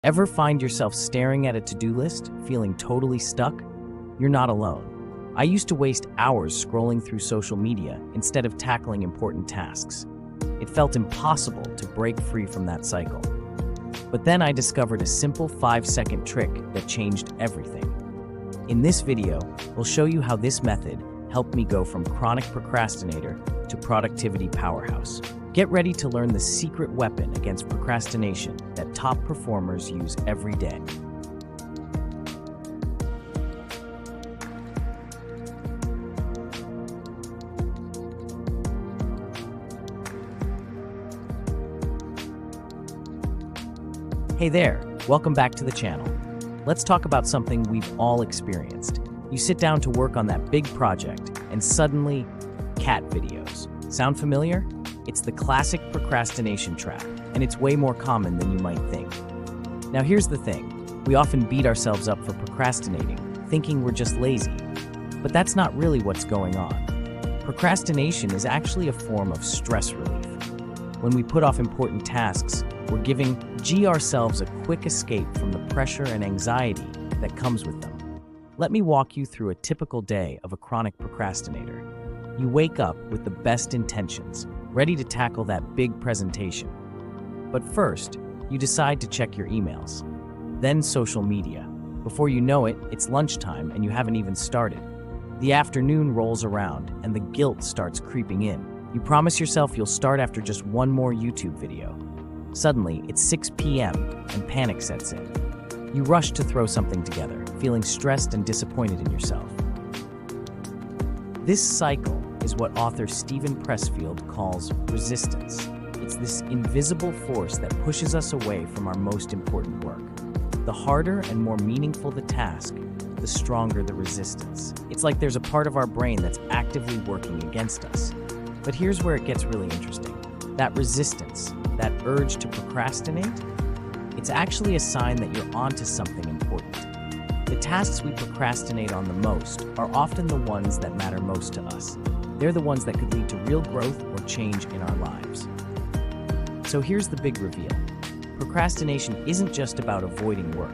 Ever find yourself staring at a to-do list, feeling totally stuck? You're not alone. I used to waste hours scrolling through social media instead of tackling important tasks. It felt impossible to break free from that cycle. But then I discovered a simple 5-second trick that changed everything. In this video, we'll show you how this method helped me go from chronic procrastinator to productivity powerhouse. Get ready to learn the secret weapon against procrastination that top performers use every day. Hey there, welcome back to the channel. Let's talk about something we've all experienced. You sit down to work on that big project, and suddenly, cat videos. Sound familiar? It's the classic procrastination trap, and it's way more common than you might think. Now here's the thing, we often beat ourselves up for procrastinating, thinking we're just lazy. But that's not really what's going on. Procrastination is actually a form of stress relief. When we put off important tasks, we're giving ourselves a quick escape from the pressure and anxiety that comes with them. Let me walk you through a typical day of a chronic procrastinator. You wake up with the best intentions, ready to tackle that big presentation. But first, you decide to check your emails, then social media. Before you know it, it's lunchtime and you haven't even started. The afternoon rolls around and the guilt starts creeping in. You promise yourself you'll start after just one more YouTube video. Suddenly, it's 6 p.m. and panic sets in. You rush to throw something together, feeling stressed and disappointed in yourself. This cycle is what author Steven Pressfield calls resistance. It's this invisible force that pushes us away from our most important work. The harder and more meaningful the task, the stronger the resistance. It's like there's a part of our brain that's actively working against us. But here's where it gets really interesting. That resistance, that urge to procrastinate, it's actually a sign that you're onto something important. The tasks we procrastinate on the most are often the ones that matter most to us. They're the ones that could lead to real growth or change in our lives. So here's the big reveal. Procrastination isn't just about avoiding work.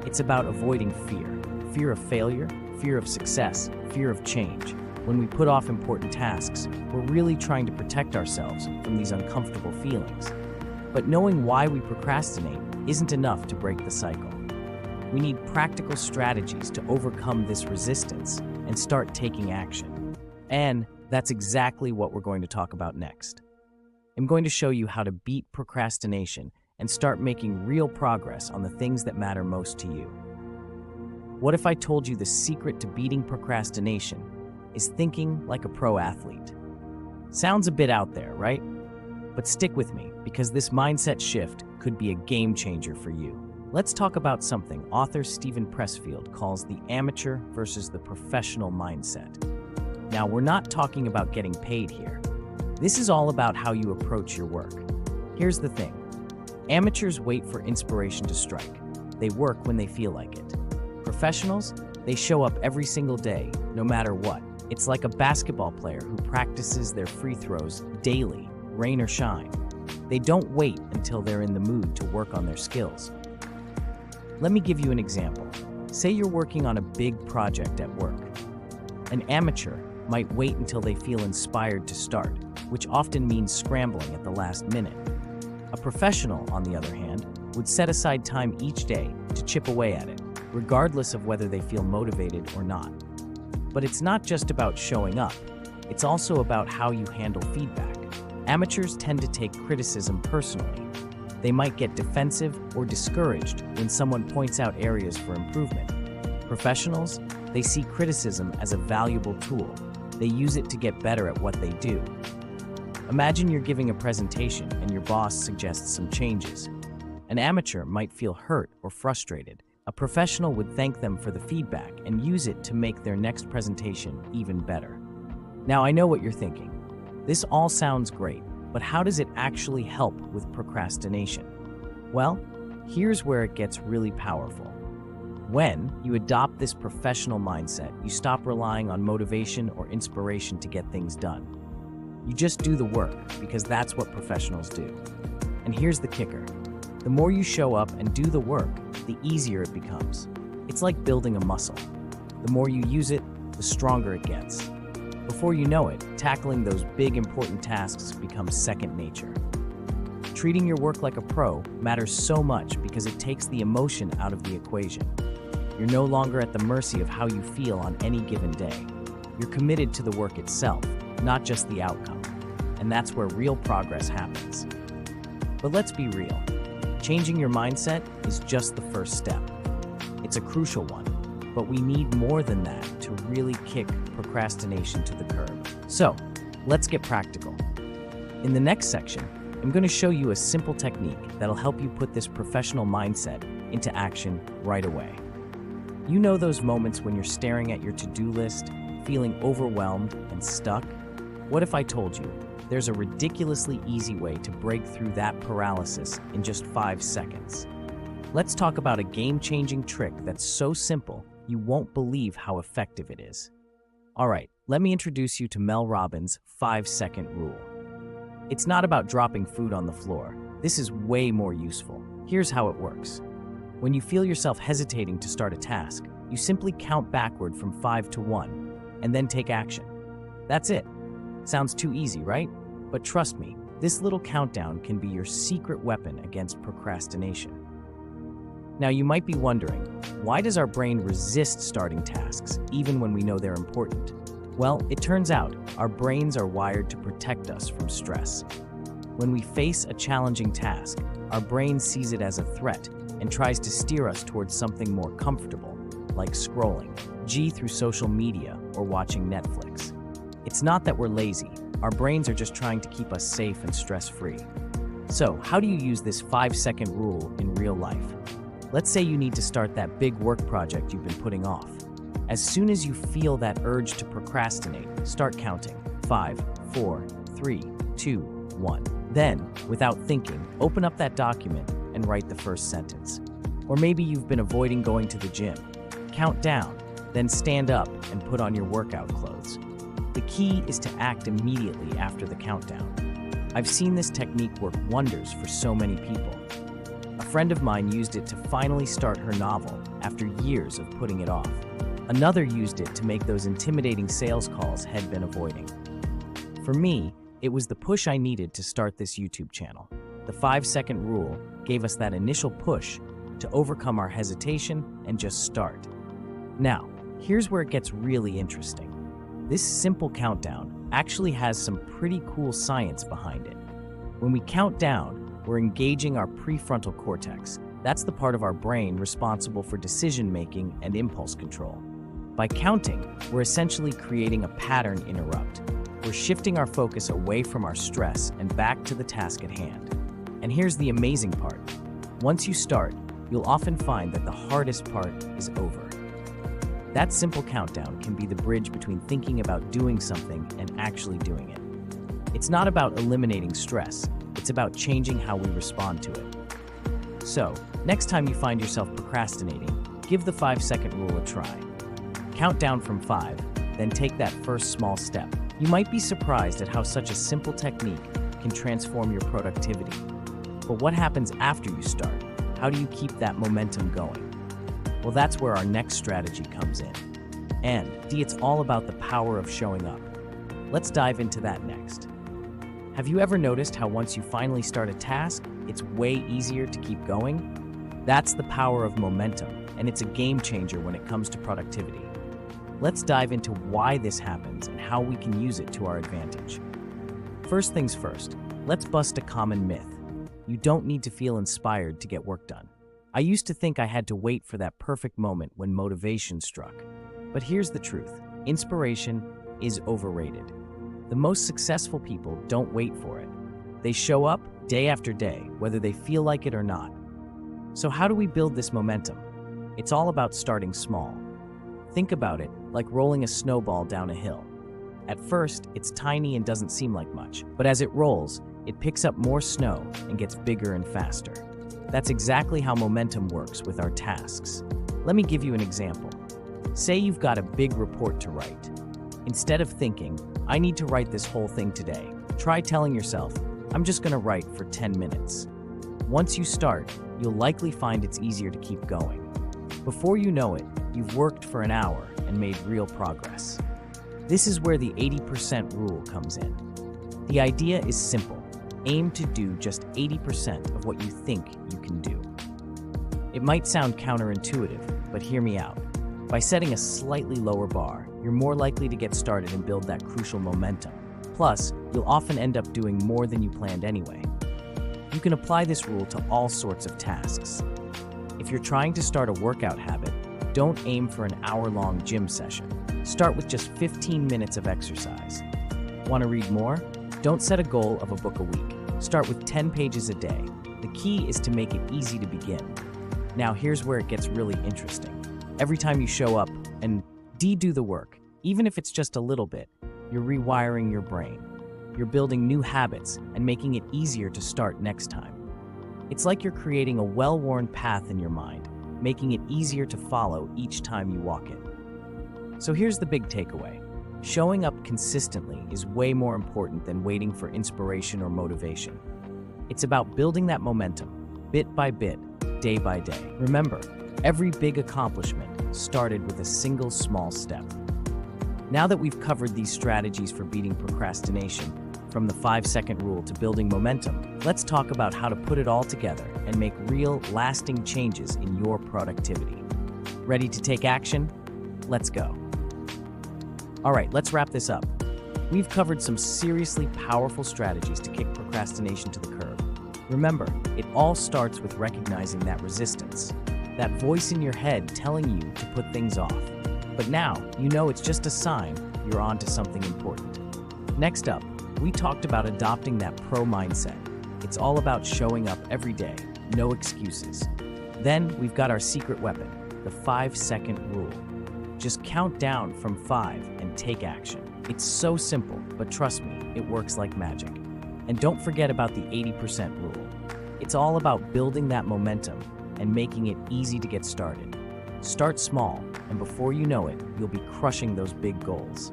It's about avoiding fear. Fear of failure, fear of success, fear of change. When we put off important tasks, we're really trying to protect ourselves from these uncomfortable feelings. But knowing why we procrastinate isn't enough to break the cycle. We need practical strategies to overcome this resistance and start taking action. And that's exactly what we're going to talk about next. I'm going to show you how to beat procrastination and start making real progress on the things that matter most to you. What if I told you the secret to beating procrastination is thinking like a pro athlete? Sounds a bit out there, right? But stick with me, because this mindset shift could be a game changer for you. Let's talk about something author Steven Pressfield calls the amateur versus the professional mindset. Now, we're not talking about getting paid here. This is all about how you approach your work. Here's the thing. Amateurs wait for inspiration to strike. They work when they feel like it. Professionals, they show up every single day, no matter what. It's like a basketball player who practices their free throws daily, rain or shine. They don't wait until they're in the mood to work on their skills. Let me give you an example. Say you're working on a big project at work. An amateur might wait until they feel inspired to start, which often means scrambling at the last minute. A professional, on the other hand, would set aside time each day to chip away at it, regardless of whether they feel motivated or not. But it's not just about showing up, it's also about how you handle feedback. Amateurs tend to take criticism personally. They might get defensive or discouraged when someone points out areas for improvement. Professionals, they see criticism as a valuable tool. They use it to get better at what they do. Imagine you're giving a presentation and your boss suggests some changes. An amateur might feel hurt or frustrated. A professional would thank them for the feedback and use it to make their next presentation even better. Now, I know what you're thinking. This all sounds great, but how does it actually help with procrastination? Well, here's where it gets really powerful. When you adopt this professional mindset, you stop relying on motivation or inspiration to get things done. You just do the work because that's what professionals do. And here's the kicker. The more you show up and do the work, the easier it becomes. It's like building a muscle. The more you use it, the stronger it gets. Before you know it, tackling those big important tasks becomes second nature. Treating your work like a pro matters so much because it takes the emotion out of the equation. You're no longer at the mercy of how you feel on any given day. You're committed to the work itself, not just the outcome. And that's where real progress happens. But let's be real. Changing your mindset is just the first step. It's a crucial one, but we need more than that to really kick procrastination to the curb. So, let's get practical. In the next section, I'm going to show you a simple technique that'll help you put this professional mindset into action right away. You know those moments when you're staring at your to-do list, feeling overwhelmed and stuck? What if I told you there's a ridiculously easy way to break through that paralysis in just 5 seconds? Let's talk about a game-changing trick that's so simple you won't believe how effective it is. All right, let me introduce you to Mel Robbins' 5-second rule. It's not about dropping food on the floor. This is way more useful. Here's how it works. When you feel yourself hesitating to start a task, you simply count backward from 5 to 1, and then take action. That's it. Sounds too easy, right? But trust me, this little countdown can be your secret weapon against procrastination. Now you might be wondering, why does our brain resist starting tasks, even when we know they're important? Well, it turns out our brains are wired to protect us from stress. When we face a challenging task, our brain sees it as a threat and tries to steer us towards something more comfortable, like scrolling through social media or watching Netflix. It's not that we're lazy. Our brains are just trying to keep us safe and stress-free. So, how do you use this 5-second rule in real life? Let's say you need to start that big work project you've been putting off. As soon as you feel that urge to procrastinate, start counting. 5, 4, 3, 2, 1. Then, without thinking, open up that document and write the first sentence. Or maybe you've been avoiding going to the gym. Count down, then stand up and put on your workout clothes. The key is to act immediately after the countdown. I've seen this technique work wonders for so many people. A friend of mine used it to finally start her novel after years of putting it off. Another used it to make those intimidating sales calls he'd been avoiding. For me, it was the push I needed to start this YouTube channel. The 5-second rule gave us that initial push to overcome our hesitation and just start. Now, here's where it gets really interesting. This simple countdown actually has some pretty cool science behind it. When we count down, we're engaging our prefrontal cortex. That's the part of our brain responsible for decision-making and impulse control. By counting, we're essentially creating a pattern interrupt. We're shifting our focus away from our stress and back to the task at hand. And here's the amazing part. Once you start, you'll often find that the hardest part is over. That simple countdown can be the bridge between thinking about doing something and actually doing it. It's not about eliminating stress, it's about changing how we respond to it. So, next time you find yourself procrastinating, give the 5-second rule a try. Count down from 5, then take that first small step. You might be surprised at how such a simple technique can transform your productivity. But what happens after you start? How do you keep that momentum going? Well, that's where our next strategy comes in. And it's all about the power of showing up. Let's dive into that next. Have you ever noticed how once you finally start a task, it's way easier to keep going? That's the power of momentum, and it's a game changer when it comes to productivity. Let's dive into why this happens and how we can use it to our advantage. First things first, let's bust a common myth. You don't need to feel inspired to get work done. I used to think I had to wait for that perfect moment when motivation struck. But here's the truth. Inspiration is overrated. The most successful people don't wait for it. They show up day after day, whether they feel like it or not. So how do we build this momentum? It's all about starting small. Think about it like rolling a snowball down a hill. At first, it's tiny and doesn't seem like much, but as it rolls, it picks up more snow and gets bigger and faster. That's exactly how momentum works with our tasks. Let me give you an example. Say you've got a big report to write. Instead of thinking, I need to write this whole thing today, try telling yourself, I'm just going to write for 10 minutes. Once you start, you'll likely find it's easier to keep going. Before you know it, you've worked for an hour and made real progress. This is where the 80% rule comes in. The idea is simple. Aim to do just 80% of what you think you can do. It might sound counterintuitive, but hear me out. By setting a slightly lower bar, you're more likely to get started and build that crucial momentum. Plus, you'll often end up doing more than you planned anyway. You can apply this rule to all sorts of tasks. If you're trying to start a workout habit, don't aim for an hour-long gym session. Start with just 15 minutes of exercise. Want to read more? Don't set a goal of a book a week. Start with 10 pages a day. The key is to make it easy to begin. Now here's where it gets really interesting. Every time you show up and do the work, even if it's just a little bit, you're rewiring your brain. You're building new habits and making it easier to start next time. It's like you're creating a well-worn path in your mind, making it easier to follow each time you walk it. So here's the big takeaway. Showing up consistently is way more important than waiting for inspiration or motivation. It's about building that momentum, bit by bit, day by day. Remember, every big accomplishment started with a single small step. Now that we've covered these strategies for beating procrastination, from the 5-second rule to building momentum, let's talk about how to put it all together and make real, lasting changes in your productivity. Ready to take action? Let's go. All right, let's wrap this up. We've covered some seriously powerful strategies to kick procrastination to the curb. Remember, it all starts with recognizing that resistance, that voice in your head telling you to put things off. But now, you know it's just a sign you're on to something important. Next up, we talked about adopting that pro mindset. It's all about showing up every day, no excuses. Then we've got our secret weapon, the 5-second rule. Just count down from 5 and take action. It's so simple, but trust me, it works like magic. And don't forget about the 80% rule. It's all about building that momentum and making it easy to get started. Start small, and before you know it, you'll be crushing those big goals.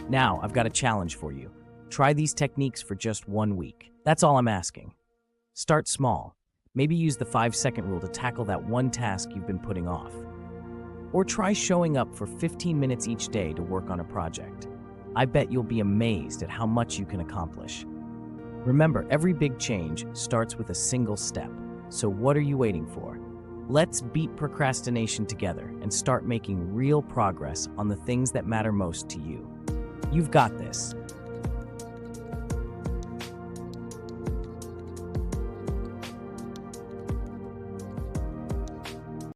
Now, I've got a challenge for you. Try these techniques for just 1 week. That's all I'm asking. Start small. Maybe use the 5-second rule to tackle that one task you've been putting off. Or try showing up for 15 minutes each day to work on a project. I bet you'll be amazed at how much you can accomplish. Remember, every big change starts with a single step. So what are you waiting for? Let's beat procrastination together and start making real progress on the things that matter most to you. You've got this.